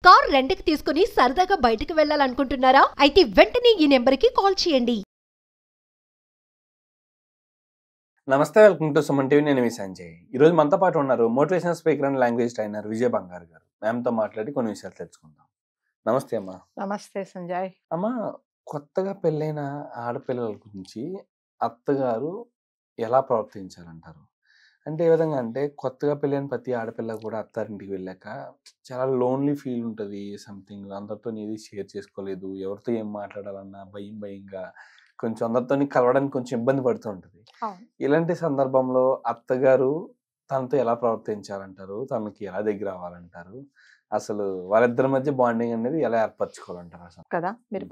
Car రెంట్‌కి తీసుకుని సరదాగా బయటికి వెళ్ళాలనుకుంటున్నారా? అయితే వెంటనే ఈ నెంబర్‌కి కాల్ చేయండి. నమస్తే, వెల్కమ్ టు సుమన్ టీవీ. నేను మీ సంజయ్. ఈరోజు మనతో పాటు ఉన్నారు motivational speaker and language trainer Vijay బంగారు గారు. మ్యామ్తో మాట్లాడి కొన్ని విషయాలు తెలుసుకుందాం. నమస్తే అమ్మా. నమస్తే సంజయ్. అమ్మా, కొత్తగా పెళ్ళైన ఆడపిల్లల గురించి అత్తగారు ఎలా ప్రవర్తించాలంటారు? అంటే ఏ విధంగా అంటే, కొత్తగా పెళ్ళైన ప్రతి ఆడపిల్ల కూడా అత్తారింటికి వెళ్ళాక చాలా లోన్లీ ఫీల్ ఉంటుంది. సంథింగ్ అందరితో ఏది షేర్ చేసుకోలేదు, ఎవరితో ఏం మాట్లాడాలన్నా భయంగా కొంచెం అందరితో కలవడానికి కొంచెం ఇబ్బంది పడుతూ ఉంటుంది. ఇలాంటి సందర్భంలో అత్తగారు తనతో ఎలా ప్రవర్తించాలంటారు? తనకి ఎలా దగ్గర అవ్వాలంటారు? అసలు వాళ్ళిద్దరి మధ్య బాండింగ్ అనేది ఎలా ఏర్పరచుకోవాలంటారు అసలు కదా? మీరు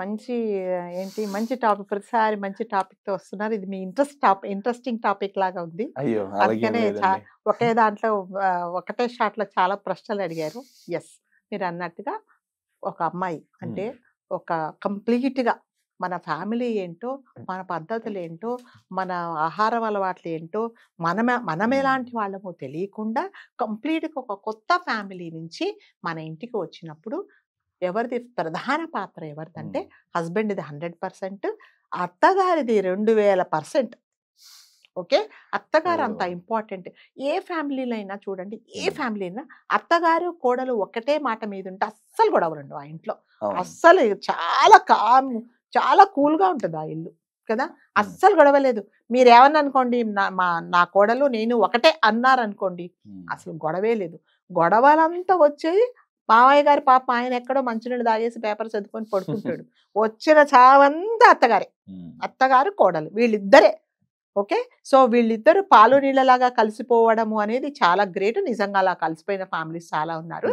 మంచి టాపిక్, ప్రతిసారి మంచి టాపిక్ తో వస్తున్నారు. ఇది మీ ఇంట్రెస్టింగ్ టాపిక్ లాగా ఉంది. అయ్యో, అందుకనే ఒకే దాంట్లో ఒకటే షాట్ లో చాలా ప్రశ్నలు అడిగారు. ఎస్, మీరు అన్నట్టుగా ఒక అమ్మాయి అంటే ఒక కంప్లీట్ గా మన ఫ్యామిలీ ఏంటో, మన పద్ధతులు ఏంటో, మన ఆహారం అలవాట్లు ఏంటో, మనం ఎలాంటి వాళ్ళమో తెలియకుండా కంప్లీట్గా ఒక కొత్త ఫ్యామిలీ నుంచి మన ఇంటికి వచ్చినప్పుడు ఎవరిది ప్రధాన పాత్ర ఎవరిదంటే హస్బెండ్ది 100%, అత్తగారిది 2000%. ఓకే, అత్తగారు అంత ఇంపార్టెంట్. ఏ ఫ్యామిలీలో అయినా చూడండి, ఏ ఫ్యామిలీ అయినా అత్తగారు కోడలు ఒక్కటే మాట మీద ఉంటే అస్సలు గొడవలు ఉండవు ఆ ఇంట్లో. అస్సలు చాలా కూల్గా ఉంటుంది ఆ ఇల్లు కదా. అస్సలు గొడవలేదు. మీరు ఏమన్నా అనుకోండి, నా కోడలు నేను ఒకటే అన్నారనుకోండి, అసలు గొడవే లేదు. గొడవలంతా వచ్చేది మామయ్య గారి పాప, ఆయన ఎక్కడో మంచినీళ్ళు తాగేసి పేపర్ చదువుకొని పడుకుంటాడు. వచ్చిన చావంతా అత్తగారు కోడలు వీళ్ళిద్దరే. ఓకే, సో వీళ్ళిద్దరు పాలు నీళ్ళలాగా కలిసిపోవడము అనేది చాలా గ్రేట్. నిజంగా అలా కలిసిపోయిన ఫ్యామిలీస్ చాలా ఉన్నారు.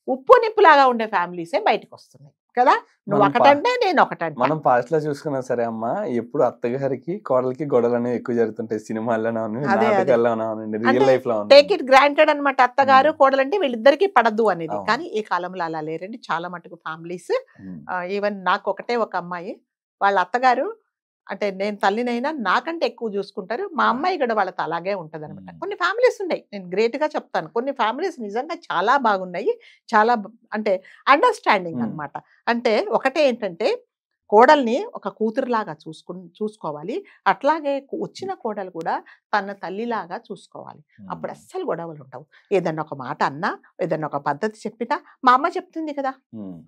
ఉప్పు నిప్పులాగా ఉండే ఫ్యామిలీసే బయటకు వస్తున్నాయి కదా. నువ్వు ఒకటంటే నేను ఒకటంటే. మనం పాస్ట్ లో చూసుకున్నా సరే అమ్మా, ఎప్పుడు అత్తగారికి కోడలికి గొడవలు అనేవి ఎక్కువ జరుగుతుంటాయి. సినిమాల్లో రియల్ లైఫ్ లో టేక్ ఇట్ గ్రాంటెడ్ అనమాట. అత్తగారు కోడలంటే వీళ్ళిద్దరికి పడద్దు అనేది. కానీ ఈ కాలంలో అలా లేరండి చాలా మటుకు ఫ్యామిలీస్. ఈవెన్ నాకు ఒకటే ఒక అమ్మాయి, వాళ్ళ అత్తగారు అంటే నేను తల్లినైనా నాకంటే ఎక్కువ చూసుకుంటారు. మా అమ్మాయి కూడా వాళ్ళతో అలాగే ఉంటుంది అనమాట. కొన్ని ఫ్యామిలీస్ ఉన్నాయి, నేను గ్రేట్ గా చెప్తాను. కొన్ని ఫ్యామిలీస్ నిజంగా చాలా బాగున్నాయి, చాలా అంటే అండర్స్టాండింగ్ అనమాట. అంటే ఒకటే ఏంటంటే, కోడల్ని ఒక కూతురులాగా చూసుకోవాలి. అట్లాగే వచ్చిన కోడలు కూడా తన తల్లిలాగా చూసుకోవాలి. అప్పుడు అస్సలు గొడవలు ఉండవు. ఏదన్నా ఒక మాట అన్నా, ఏదన్నా ఒక పద్ధతి చెప్పినా మా అమ్మ చెప్తుంది కదా,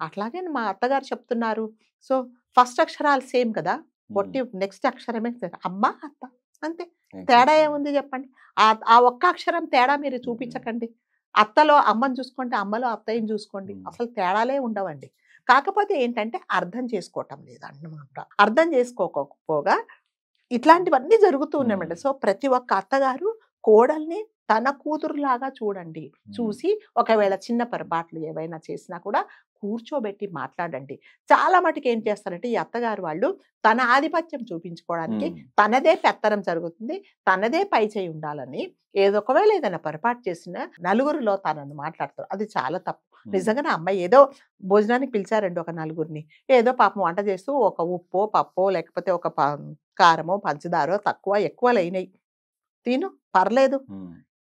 అట్లాగే మా అత్తగారు చెప్తున్నారు. సో ఫస్ట్ అక్షరాలు సేమ్ కదా, పొట్టి నెక్స్ట్ అక్షరమే అమ్మ అత్త, అంతే. తేడా ఏముంది చెప్పండి? ఆ ఒక్క అక్షరం తేడా మీరు చూపించకండి. అత్తలో అమ్మని చూసుకోండి, అమ్మలో అత్తయ్యని చూసుకోండి, అసలు తేడాలే ఉండవండి. కాకపోతే ఏంటంటే అర్థం చేసుకోవటం లేదన్నమాట. అర్థం చేసుకోకపోగా ఇట్లాంటివన్నీ జరుగుతూ ఉన్నాయన్నమాట. సో ప్రతి ఒక్క అత్తగారు కోడల్ని తన కూతురులాగా చూడండి. చూసి ఒకవేళ చిన్న పొరపాట్లు ఏవైనా చేసినా కూడా కూర్చోబెట్టి మాట్లాడండి. చాలా మటుకు ఏం చేస్తారంటే ఈ అత్తగారు వాళ్ళు తన ఆధిపత్యం చూపించుకోవడానికి తనదే పెత్తనం జరుగుతుంది, తనదే పై చేయి ఉండాలని ఒకవేళ ఏదైనా పొరపాటు చేసిన నలుగురిలో తనను మాట్లాడతారు. అది చాలా తప్పు. నిజంగానే అమ్మాయి ఏదో భోజనానికి పిలిచారండి ఒక నలుగురిని, ఏదో పాపం వంట చేస్తూ ఒక ఉప్పో పప్పో లేకపోతే ఒక కారమో పంచదారో తక్కువ ఎక్కువ లేయినాయి, తిను పర్లేదు.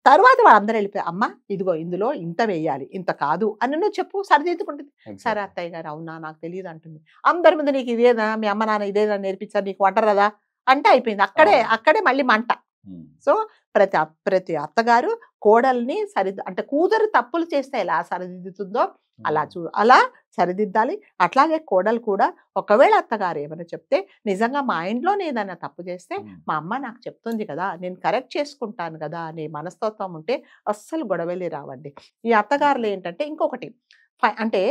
తర్వాత వాళ్ళందరూ వెళ్ళిపోయి, అమ్మ ఇదిగో ఇందులో ఇంత వేయాలి, ఇంత కాదు అని నువ్వు చెప్పు, సరిదిద్దుకుంటుంది. సరే అత్తయ్య గారు, అవునా నాకు తెలియదు అంటుంది. అందరి ముందు నీకు ఇదేనా, మీ అమ్మ నాన్న ఇదేనా నేర్పించారు, నీకు వంట కదా అంటే అయిపోయింది. అక్కడే మళ్ళీ మంట. సో ప్రతి అత్తగారు కోడల్ని అంటే కూతురు తప్పులు చేస్తే ఎలా సరిదిద్దుతుందో అలా సరిదిద్దాలి. అట్లాగే కోడలు కూడా ఒకవేళ అత్తగారు ఏమైనా చెప్తే, నిజంగా మా ఇంట్లోనే ఏదైనా తప్పు చేస్తే మా అమ్మ నాకు చెప్తుంది కదా, నేను కరెక్ట్ చేసుకుంటాను కదా అనే మనస్తత్వం ఉంటే అస్సలు గొడవలే రావండి. ఈ అత్తగారులు ఏంటంటే ఇంకొకటి, అంటే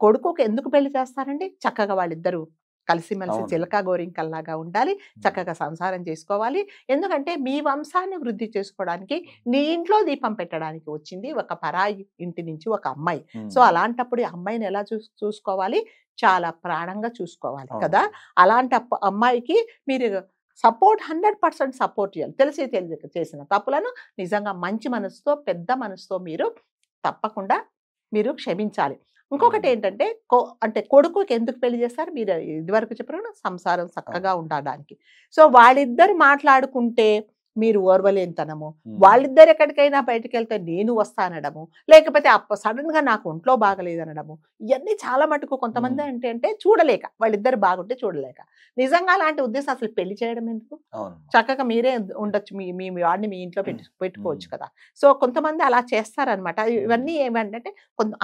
కొడుకుకి ఎందుకు పెళ్లి చేస్తారండి? చక్కగా వాళ్ళిద్దరూ కలిసిమెలిసి చిలక గోరింకల్లాగా ఉండాలి, చక్కగా సంసారం చేసుకోవాలి. ఎందుకంటే మీ వంశాన్ని వృద్ధి చేసుకోవడానికి, నీ ఇంట్లో దీపం పెట్టడానికి వచ్చింది ఒక పరాయి ఇంటి నుంచి ఒక అమ్మాయి. సో అలాంటప్పుడు ఈ అమ్మాయిని ఎలా చూసుకోవాలి? చాలా ప్రాణంగా చూసుకోవాలి కదా. అలాంటి అమ్మాయికి మీరు సపోర్ట్ 100% సపోర్ట్ చేయాలి. తెలిసి చేసిన తప్పులను నిజంగా మంచి మనసుతో, పెద్ద మనసుతో మీరు తప్పకుండా మీరు క్షమించాలి. ఇంకొకటి ఏంటంటే అంటే కొడుకుకి ఎందుకు పెళ్లి చేస్తారు? మీరు ఇదివరకు చెప్పిన సంసారం చక్కగా ఉండడానికి. సో వాళ్ళిద్దరు మాట్లాడుకుంటే మీరు ఓర్వలేనితనము, వాళ్ళిద్దరు ఎక్కడికైనా బయటకు వెళ్తే నేను వస్తానడము, లేకపోతే సడన్ గా నాకు ఒంట్లో బాగలేదనడము, ఇవన్నీ చాలా మటుకు కొంతమంది అంటే చూడలేక, వాళ్ళిద్దరు బాగుంటే చూడలేక. నిజంగా అలాంటి ఉద్దేశం అసలు పెళ్లి చేయడం ఎందుకు? చక్కగా మీరే ఉండొచ్చు, మీ వాడిని మీ ఇంట్లో పెట్టుకోవచ్చు కదా. సో కొంతమంది అలా చేస్తారనమాట. ఇవన్నీ ఏమంటే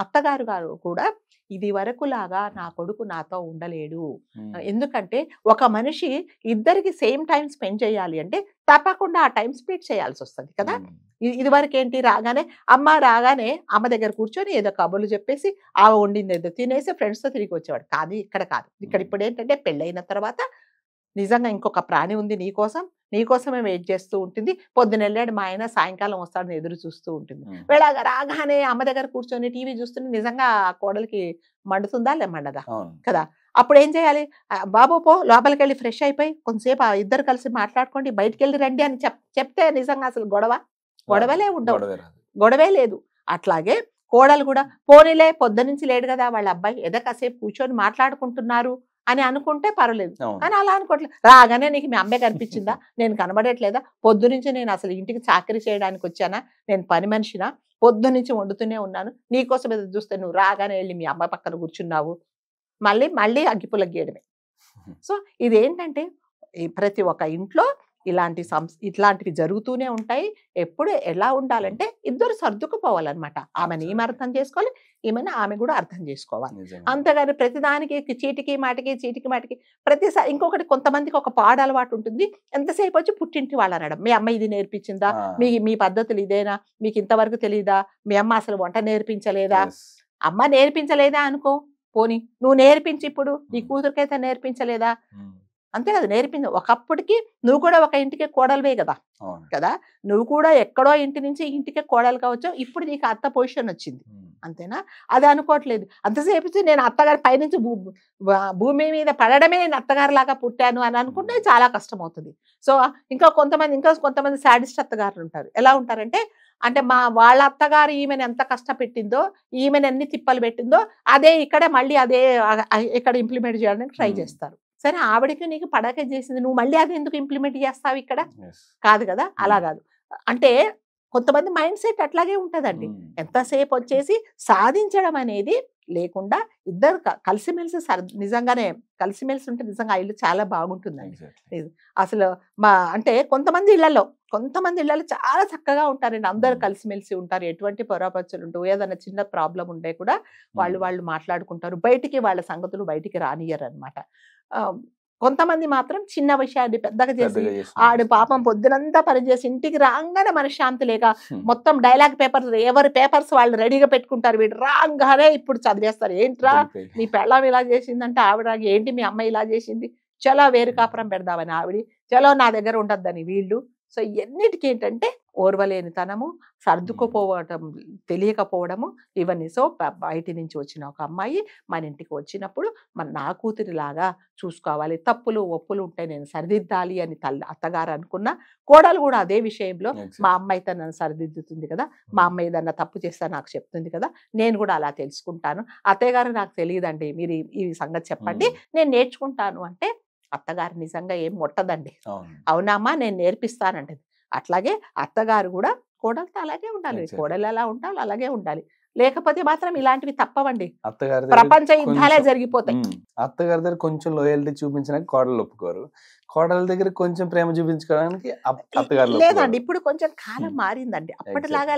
అత్తగారు గారు కూడా ఇది వరకు లాగా నా కొడుకు నాతో ఉండలేడు, ఎందుకంటే ఒక మనిషి ఇద్దరికి సేమ్ టైం స్పెండ్ చేయాలి అంటే తప్పకుండా ఆ టైం స్పెండ్ చేయాల్సి వస్తుంది కదా. ఇది వరకు ఏంటి, రాగానే అమ్మ దగ్గర కూర్చొని ఏదో కబుర్లు చెప్పేసి ఆ వండింది ఏదో తినేసి ఫ్రెండ్స్తో తిరిగి వచ్చేవాడు. కానీ ఇక్కడ కాదు, ఇక్కడ ఇప్పుడు ఏంటంటే పెళ్ళైన తర్వాత నిజంగా ఇంకొక ప్రాణి ఉంది నీకోసమే వెయిట్ చేస్తూ ఉంటుంది. పొద్దున వెళ్ళాడు మా ఆయన, సాయంకాలం వస్తాడని ఎదురు చూస్తూ ఉంటుంది. వేళగా రాగానే అమ్మ దగ్గర కూర్చొని టీవీ చూస్తుంటే నిజంగా ఆ కోడలికి మండుతుందా మండదా కదా. అప్పుడు ఏం చేయాలి, బాబు పో లోపలికి వెళ్ళి ఫ్రెష్ అయిపోయి కొంతసేపు ఇద్దరు కలిసి మాట్లాడుకోండి, బయటికి వెళ్ళి రండి అని చెప్తే నిజంగా అసలు గొడవలే ఉండవు, గొడవే లేదు. అట్లాగే కోడలు కూడా పోనీలే పొద్దునుంచి లేడు కదా వాళ్ళ అబ్బాయి, ఏదో కాసేపు కూర్చొని మాట్లాడుకుంటున్నారు అని అనుకుంటే పర్వాలేదు. కానీ అలా అనుకోవట్లేదు. రాగానే నీకు మీ అమ్మాయి కనిపించిందా, నేను కనబడట్లేదా, పొద్దు నుంచి నేను అసలు ఇంటికి చాకరీ చేయడానికి వచ్చానా, నేను పని మనిషినా, పొద్దు నుంచి వండుతూనే ఉన్నాను, నీకోసం ఎదురు చూస్తే నువ్వు రాగానే వెళ్ళి మీ అమ్మాయి పక్కన కూర్చున్నావు, మళ్ళీ అగ్గిపుల్ల గీయడమే. సో ఇదేంటంటే ప్రతి ఒక్క ఇంట్లో ఇట్లాంటివి జరుగుతూనే ఉంటాయి. ఎప్పుడు ఎలా ఉండాలంటే ఇద్దరు సర్దుకుపోవాలన్నమాట. ఆమెను ఈమె అర్థం చేసుకోవాలి, ఆమె కూడా అర్థం చేసుకోవాలి. అంతేగాని ప్రతిదానికి చీటికి మాటికి ప్రతిసారి. ఇంకొకటి, కొంతమందికి ఒక పాడు అలవాటు ఉంటుంది, ఎంతసేపు వచ్చి పుట్టింటి వాళ్ళు అనడం, మీ అమ్మ ఇది నేర్పించిందా, మీ పద్ధతులు ఇదేనా, మీకు ఇంతవరకు తెలియదా, మీ అమ్మ అసలు వంట నేర్పించలేదా. అమ్మ నేర్పించలేదా అనుకో, పోనీ నువ్వు నేర్పించి ఇప్పుడు నీ కూతురికైతే నేర్పించలేదా, అంతే కదా, నేర్పించ. ఒకప్పటికి నువ్వు కూడా ఒక ఇంటికి కోడలువే కదా, నువ్వు కూడా ఎక్కడో ఇంటి నుంచి ఇంటికి కోడలు కావచ్చు, ఇప్పుడు నీకు అత్త పొజిషన్ వచ్చింది, అంతేనా. అది అనుకోవట్లేదు. అంతసేపు నేను అత్తగారి పైనుంచి భూమి మీద పడడమే నేను అత్తగారి లాగా పుట్టాను అని అనుకుంటే చాలా కష్టం అవుతుంది. సో ఇంకా కొంతమంది శాడిస్ట్ అత్తగారులు ఉంటారు. ఎలా ఉంటారంటే, వాళ్ళ అత్తగారు ఈమెను ఎంత కష్టపెట్టిందో, ఈమెను ఎన్ని తిప్పలు పెట్టిందో, అదే ఇక్కడ ఇంప్లిమెంట్ చేయడానికి ట్రై చేస్తారు. సరే, ఆవిడకి నీకు పడక చేసింది, నువ్వు మళ్ళీ అది ఎందుకు ఇంప్లిమెంట్ చేస్తావు ఇక్కడ, కాదు కదా. అలా కాదు. అంటే కొంతమంది మైండ్ సెట్ అట్లాగే ఉంటుందండి. ఎంతసేపు వచ్చేసి సాధించడం అనేది లేకుండా ఇద్దరు కలిసిమెలిసి నిజంగానే కలిసిమెలిసి ఉంటే నిజంగా ఇల్లు చాలా బాగుంటుందండి. అసలు కొంతమంది ఇళ్లలో చాలా చక్కగా ఉంటారండి, అందరు కలిసిమెలిసి ఉంటారు, ఎటువంటి పొరపచ్చులు ఉంటావు, ఏదైనా చిన్న ప్రాబ్లం ఉంటే కూడా వాళ్ళు మాట్లాడుకుంటారు, బయటికి వాళ్ళ సంగతులు బయటికి రానియరు అనమాట. కొంతమంది మాత్రం చిన్న విషయాన్ని పెద్దగా చేసి ఆడు పాపం పొద్దునంతా పనిచేసి ఇంటికి రాగానే మనశ్శాంతి లేక మొత్తం డైలాగ్ పేపర్స్ ఎవరి పేపర్స్ వాళ్ళు రెడీగా పెట్టుకుంటారు, వీడు రాగానే ఇప్పుడు చదివేస్తారు. ఏంట్రా నీ పెళ్ళం ఇలా చేసిందంటే ఆవిడ, ఏంటి మీ అమ్మాయి ఇలా చేసింది, చలో వేరు కాపురం పెడదామని ఆవిడ, చలో నా దగ్గర ఉండద్దని వీళ్ళు. సో ఎన్నిటికీ ఏంటంటే ఓర్వలేనితనము, సర్దుకుపోవటం తెలియకపోవడము ఇవన్నీ. సో బయటి నుంచి వచ్చిన ఒక అమ్మాయి మన ఇంటికి వచ్చినప్పుడు నా కూతురిలాగా చూసుకోవాలి, తప్పులు ఒప్పులు ఉంటే నేను సరిదిద్దాలి అని అత్తగారు అనుకున్న, కోడలు కూడా అదే విషయంలో మా అమ్మాయి నన్ను సరిదిద్దుతుంది కదా, మా అమ్మాయి ఏదన్నా తప్పు చేస్తా నాకు చెప్తుంది కదా, నేను కూడా అలా తెలుసుకుంటాను, అత్తయ్య గారు నాకు తెలియదండి, మీరు ఈ సంగతి చెప్పండి నేను నేర్చుకుంటాను అంటే అత్తగారు నిజంగా ఏం ముట్టదండి. అవునమ్మా నేను నేర్పిస్తానంటది. అట్లాగే అత్తగారు కూడా కోడలతో అలాగే ఉండాలి, కోడలు ఎలా ఉండాలి అలాగే ఉండాలి, లేకపోతే మాత్రం ఇలాంటివి తప్పవండి, ప్రపంచ యుద్ధాలే జరిగిపోతాయి. అత్తగారి దగ్గర కొంచెం లోయల్టీ చూపించడానికి కోడలు ఒప్పుకోరు, కోడల దగ్గర కొంచెం ప్రేమ చూపించుకోవడానికి అత్తగారు లేదండి. ఇప్పుడు కొంచెం కాలం మారిందండి, అప్పటిలాగా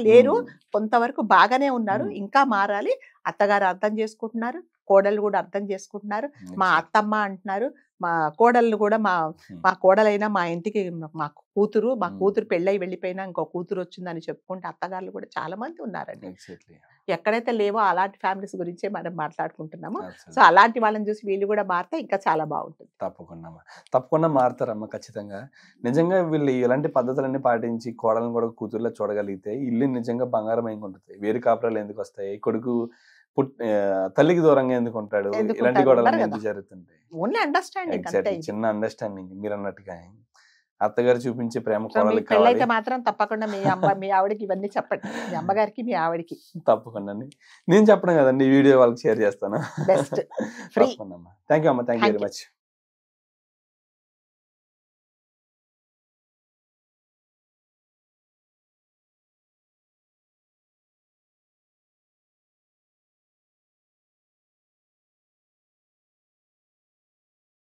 లేరు, కొంతవరకు బాగానే ఉన్నారు, ఇంకా మారాలి. అత్తగారు అర్థం చేసుకుంటున్నారు, కోడలు కూడా అర్థం చేసుకుంటున్నారు, మా అత్తమ్మ అంటున్నారు, మా కోడళ్ళు కూడా మా కోడలైనా మా ఇంటికి మా కూతురు పెళ్ళై వెళ్ళిపోయినా ఇంకో కూతురు వచ్చిందని చెప్పుకుంటే అత్తగారులు కూడా చాలా మంది ఉన్నారండి. ఎక్కడైతే లేవో అలాంటి ఫ్యామిలీస్ గురించే మనం మాట్లాడుకుంటున్నాము. సో అలాంటి వాళ్ళని చూసి వీళ్ళు కూడా మారితే ఇంకా చాలా బాగుంటుంది. తప్పకుండా మారుతారమ్మా, ఖచ్చితంగా. నిజంగా వీళ్ళు ఇలాంటి పద్ధతులన్నీ పాటించి కోడలను కూడా కూతుర్లో చూడగలిగితే ఇల్లు నిజంగా బంగారం ఏం ఉంటుంది. వేరు కాపురాలు ఎందుకు వస్తాయి, కొడుకు తల్లికి దూరంగా ఎందుకు ఉంటాడు, ఇలాంటి గొడవలు ఎందుకు జరుగుతుంటాయి. చిన్న అండర్స్టాండింగ్ మీరు అన్నట్టుగా అత్తగారు చూపించే ప్రేమ కోడలికి మాత్రం తప్పకుండా మీ ఆవిడకి ఇవన్నీ చెప్పండి, మీ అమ్మగారికి మీ ఆవిడకి తప్పకుండా. నేను చెప్పడం కదండి, ఈ వీడియో వాళ్ళకి షేర్ చేస్తాను. Best free. థ్యాంక్ యూ అమ్మ, థ్యాంక్ యూ వెరీ మచ్.